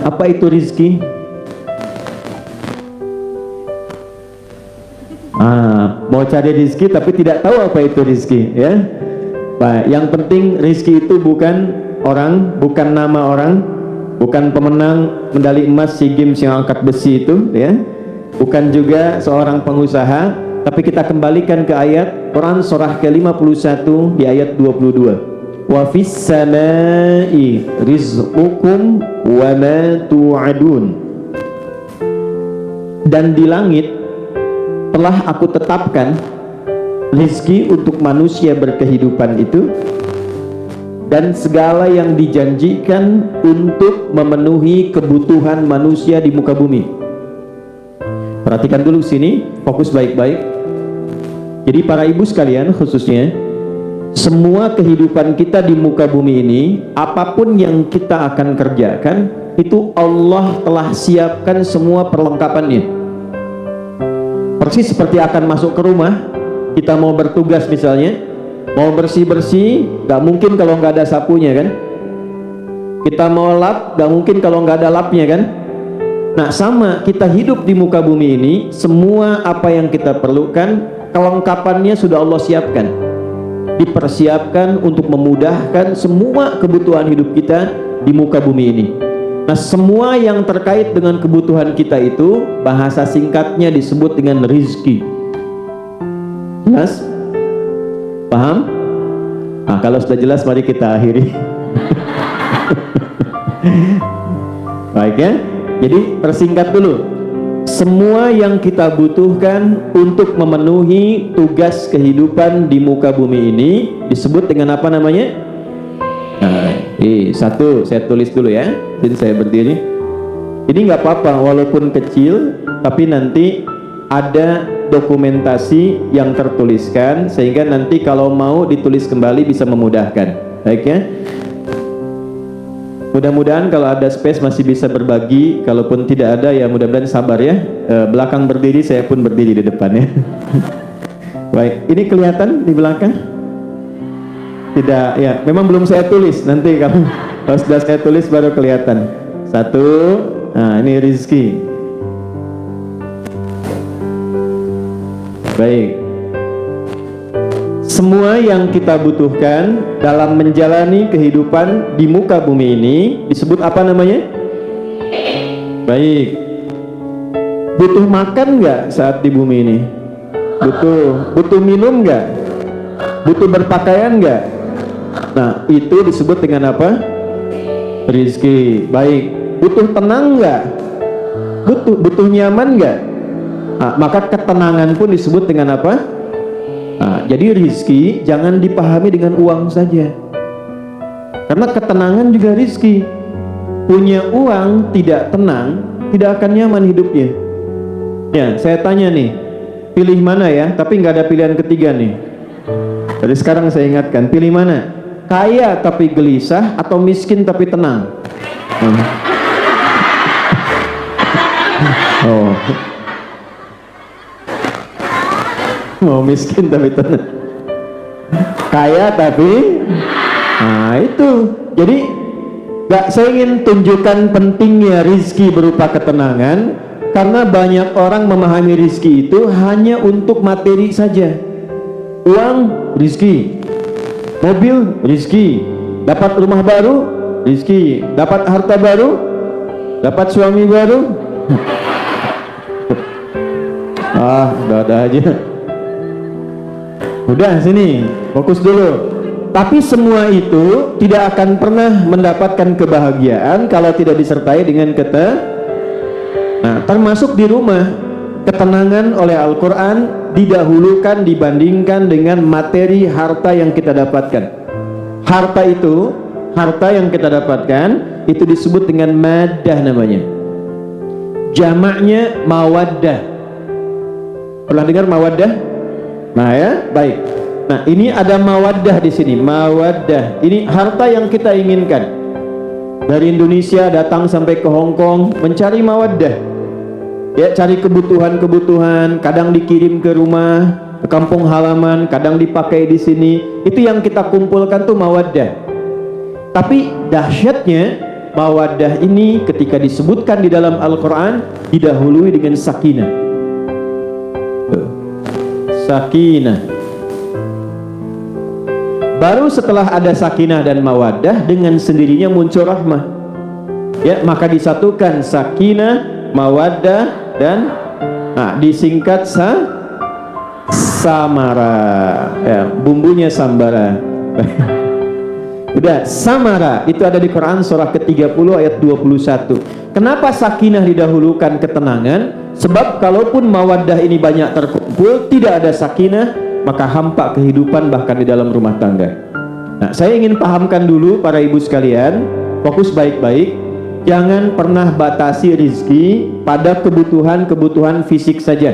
Apa itu rizki? Mau cari rizki tapi tidak tahu apa itu rizki, ya. Baik, yang penting rizki itu bukan orang, bukan nama orang, bukan pemenang medali emas SEA Games yang angkat besi itu, ya. Bukan juga seorang pengusaha, tapi kita kembalikan ke ayat Quran surah ke-51 di ayat 22. Wa fis samai rizqukum wa ma tu'adun. Dan di langit telah aku tetapkan rizki untuk manusia berkehidupan itu dan segala yang dijanjikan untuk memenuhi kebutuhan manusia di muka bumi. Perhatikan dulu sini, fokus baik-baik. Jadi para ibu sekalian khususnya, semua kehidupan kita di muka bumi ini, apapun yang kita akan kerjakan, itu Allah telah siapkan semua perlengkapannya. Persis seperti akan masuk ke rumah, kita mau bertugas misalnya, mau bersih-bersih, gak mungkin kalau gak ada sapunya kan. Kita mau lap, gak mungkin kalau gak ada lapnya kan. Nah sama, kita hidup di muka bumi ini, semua apa yang kita perlukan, kelengkapannya sudah Allah siapkan. Dipersiapkan untuk memudahkan semua kebutuhan hidup kita di muka bumi ini. Nah semua yang terkait dengan kebutuhan kita itu bahasa singkatnya disebut dengan rizki. Jelas? Paham? Nah kalau sudah jelas mari kita akhiri. Baik ya. Jadi persingkat dulu. Semua yang kita butuhkan untuk memenuhi tugas kehidupan di muka bumi ini disebut dengan apa namanya? Nah, satu saya tulis dulu ya. Jadi saya berdiri. Ini nggak apa-apa walaupun kecil, tapi nanti ada dokumentasi yang tertuliskan sehingga nanti kalau mau ditulis kembali bisa memudahkan. Baik ya. Mudah-mudahan kalau ada space masih bisa berbagi. Kalaupun tidak ada ya mudah-mudahan sabar ya. Belakang berdiri, saya pun berdiri di depan ya. Baik, ini kelihatan di belakang? Tidak, ya. Memang belum saya tulis. Nanti kalau sudah saya tulis baru kelihatan. Satu, nah ini rizki. Baik. Semua yang kita butuhkan dalam menjalani kehidupan di muka bumi ini disebut apa namanya? Baik. Butuh makan nggak saat di bumi ini? Butuh minum nggak? Butuh berpakaian nggak? Nah itu disebut dengan apa? Rizki. Baik. Butuh tenang nggak? Butuh nyaman nggak? Nah, maka ketenangan pun disebut dengan apa? Nah, jadi rizki jangan dipahami dengan uang saja, karena ketenangan juga rizki. Punya uang tidak tenang, tidak akan nyaman hidupnya. Ya, saya tanya nih, pilih mana ya? Tapi nggak ada pilihan ketiga nih. Dari sekarang saya ingatkan, pilih mana? Kaya tapi gelisah atau miskin tapi tenang? Oh. Mau miskin tapi tenang, kaya tapi nah itu. Jadi saya ingin tunjukkan pentingnya rizki berupa ketenangan, karena banyak orang memahami rizki itu hanya untuk materi saja. Uang rizki, mobil rizki, dapat rumah baru rizki, dapat harta baru, dapat suami baru. Udah aja. Udah sini, fokus dulu. Tapi semua itu tidak akan pernah mendapatkan kebahagiaan kalau tidak disertai dengan Nah, termasuk di rumah, ketenangan oleh Al-Quran didahulukan dibandingkan dengan materi harta yang kita dapatkan. Harta yang kita dapatkan itu disebut dengan maddah namanya. Jamaknya mawaddah. Pernah dengar mawaddah? Nah ya, baik. Nah ini ada mawaddah di sini. Mawaddah ini harta yang kita inginkan. Dari Indonesia datang sampai ke Hong Kong mencari mawaddah. Ya, cari kebutuhan-kebutuhan. Kadang dikirim ke rumah, ke kampung halaman, kadang dipakai di sini. Itu yang kita kumpulkan tuh mawaddah. Tapi dahsyatnya mawaddah ini ketika disebutkan di dalam Al-Quran didahului dengan sakinah. Sakinah. Baru setelah ada sakinah dan mawaddah, dengan sendirinya muncul rahmah. Ya, maka disatukan sakinah, mawaddah, dan disingkat samara. Ya, bumbunya sambara. Udah, samara itu ada di Quran surah ke-30 ayat 21. Kenapa sakinah didahulukan ketenangan? Sebab kalaupun mawaddah ini banyak terkumpul, tidak ada sakinah, maka hampa kehidupan bahkan di dalam rumah tangga. Nah, saya ingin pahamkan dulu para ibu sekalian, fokus baik-baik, jangan pernah batasi rizki pada kebutuhan fisik saja.